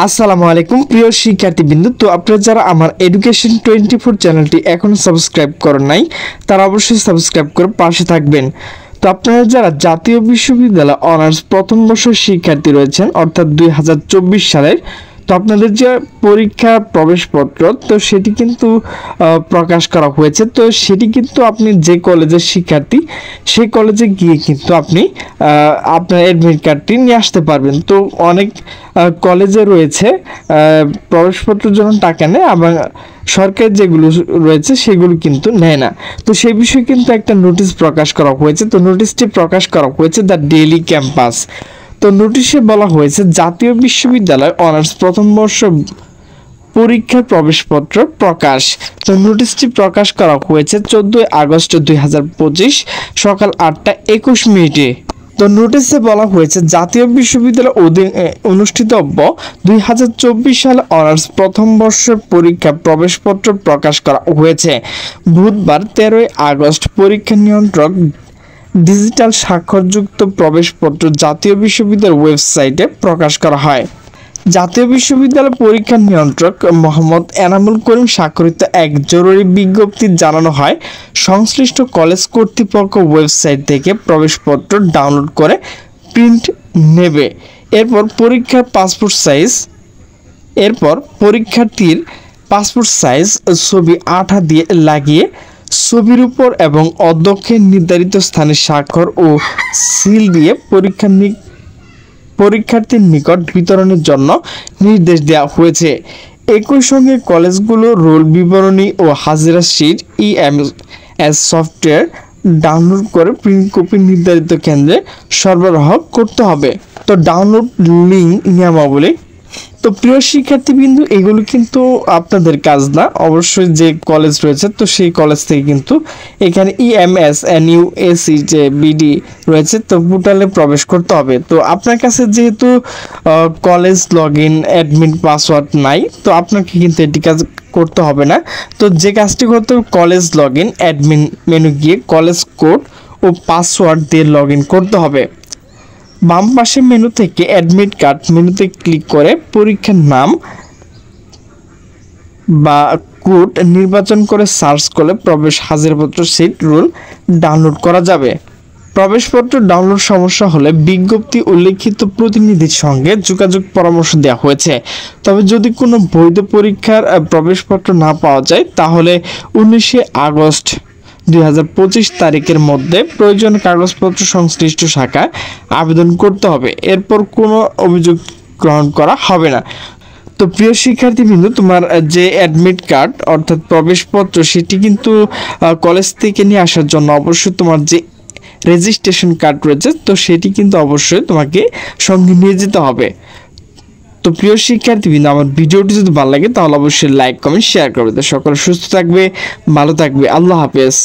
আসসালামু আলাইকুম প্রিয় শিক্ষার্থীবৃন্দ। তো আপনারা যারা আমার এডুকেশন 24 চ্যানেলটি এখনো সাবস্ক্রাইব করেন নাই তারা অবশ্যই সাবস্ক্রাইব করে পাশে থাকবেন। তো আপনারা যারা জাতীয় বিশ্ববিদ্যালয় অনার্স প্রথম বর্ষের শিক্ষার্থী রয়েছেন অর্থাৎ 2024 সালের, তো আপনাদের যে পরীক্ষা প্রবেশপত্র তো সেটি কিন্তু প্রকাশ করা হয়েছে। তো সেটি কিন্তু আপনি যে কলেজের শিক্ষার্থী সেই কলেজে গিয়ে কিন্তু আপনি আপনার অ্যাডমিট কার্ডটি নিয়ে আসতে পারবেন। তো অনেক কলেজে রয়েছে প্রবেশপত্রের জন্য টাকা নেয়, আবার সরকার যেগুলো রয়েছে সেগুলো কিন্তু নেয় না। তো সেই বিষয়ে কিন্তু একটা নোটিশ প্রকাশ করা হয়েছে। তো নোটিশটি প্রকাশ করা হয়েছে দ্য ডেইলি ক্যাম্পাস। তো নোটিশে বলা হয়েছে জাতীয় বিশ্ববিদ্যালয় অনার্স প্রথম বর্ষ পরীক্ষার প্রবেশপত্র প্রকাশ। তো নোটিশটি প্রকাশ করা হয়েছে 14 আগস্ট 2025 সকাল 8টা 21 মিনিটে। তো নোটিশে বলা হয়েছে জাতীয় বিশ্ববিদ্যালয় অনুষ্ঠিতব্য 2024 সালে অনার্স প্রথম বর্ষের পরীক্ষা প্রবেশপত্র প্রকাশ করা হয়েছে বুধবার 13 আগস্ট। পরীক্ষা নিয়ন্ত্রক ডিজিটাল স্বাক্ষরযুক্ত প্রবেশপত্র জাতীয় বিশ্ববিদ্যালয়ের ওয়েবসাইটে প্রকাশ করা হয়। জাতীয় বিশ্ববিদ্যালয় পরীক্ষা নিয়ন্ত্রক মোহাম্মদ এনামুল করিম স্বাক্ষরিত এক জরুরি বিজ্ঞপ্তি জানানো হয় সংশ্লিষ্ট কলেজ কর্তৃপক্ষ ওয়েবসাইট থেকে প্রবেশপত্র ডাউনলোড করে প্রিন্ট নেবে। এরপর পরীক্ষার্থীর পাসপোর্ট সাইজ ছবি আঠা দিয়ে লাগিয়ে ছবির উপর এবং অধ্যক্ষের নির্ধারিত স্থানে স্বাক্ষর ও সিল দিয়ে পরীক্ষার্থীর নিকট বিতরণের জন্য নির্দেশ দেওয়া হয়েছে। একই সঙ্গে কলেজগুলো রোল বিবরণী ও হাজিরা শীট EMS সফটওয়্যার ডাউনলোড করে প্রিন্ট কপি নির্ধারিত কেন্দ্রে সরবরাহ করতে হবে। তো ডাউনলোড লিঙ্ক নিয়মাবলী। তো প্রিয় শিক্ষার্থীবৃন্দ, এগুলো কিন্তু আপনাদের কাজ না, অবশ্যই যে কলেজ রয়েছে তো সেই কলেজ থেকে কিন্তু এখানে EMS NUAC যে BD রয়েছে তো পোর্টালে প্রবেশ করতে হবে। তো আপনার কাছে যেহেতু কলেজ লগইন অ্যাডমিন পাসওয়ার্ড নাই, তো আপনাকে কিন্তু এটি কাজ করতে হবে না। তো যে কাজটি করতে হবে, কলেজ লগইন অ্যাডমিন মেনু গিয়ে কলেজ কোড ও পাসওয়ার্ড দিয়ে লগইন করতে হবে। বাম পাশে মেনু থেকে অ্যাডমিট কার্ড মেনুতে ক্লিক করে পরীক্ষার নাম বা কোড নির্বাচন করে সার্চ করলে প্রবেশ হাজিরপত্র সিট রুল ডাউনলোড করা যাবে। প্রবেশপত্র ডাউনলোড সমস্যা হলে বিজ্ঞপ্তি উল্লেখিত প্রতিনিধির সঙ্গে যোগাযোগ পরামর্শ দেওয়া হয়েছে। তবে যদি কোনো বৈধ পরীক্ষার প্রবেশপত্র না পাওয়া যায় তাহলে 19 আগস্ট 2025 তারিখের মধ্যে প্রয়োজন কাগজপত্র সংশ্লিষ্ট শাখায় আবেদন করতে হবে। এরপর কোনো অভিযোগ গ্রহণ করা হবে না। তো প্রিয় শিক্ষার্থীবৃন্দ, তোমার যে অ্যাডমিট কার্ড অর্থাৎ প্রবেশপত্র সেটি কিন্তু কলেজ থেকে নিয়ে আসার জন্য অবশ্যই তোমার যে রেজিস্ট্রেশন কার্ড রয়েছে তো সেটি কিন্তু অবশ্যই তোমাকে সঙ্গে নিয়ে যেতে হবে। তো প্রিয় শিক্ষার্থীবৃন্দ, আমার ভিডিওটি যদি ভালো লাগে তাহলে অবশ্যই লাইক কমেন্ট শেয়ার করবে। তো সকলে সুস্থ থাকবে, ভালো থাকবে। আল্লাহ হাফেজ।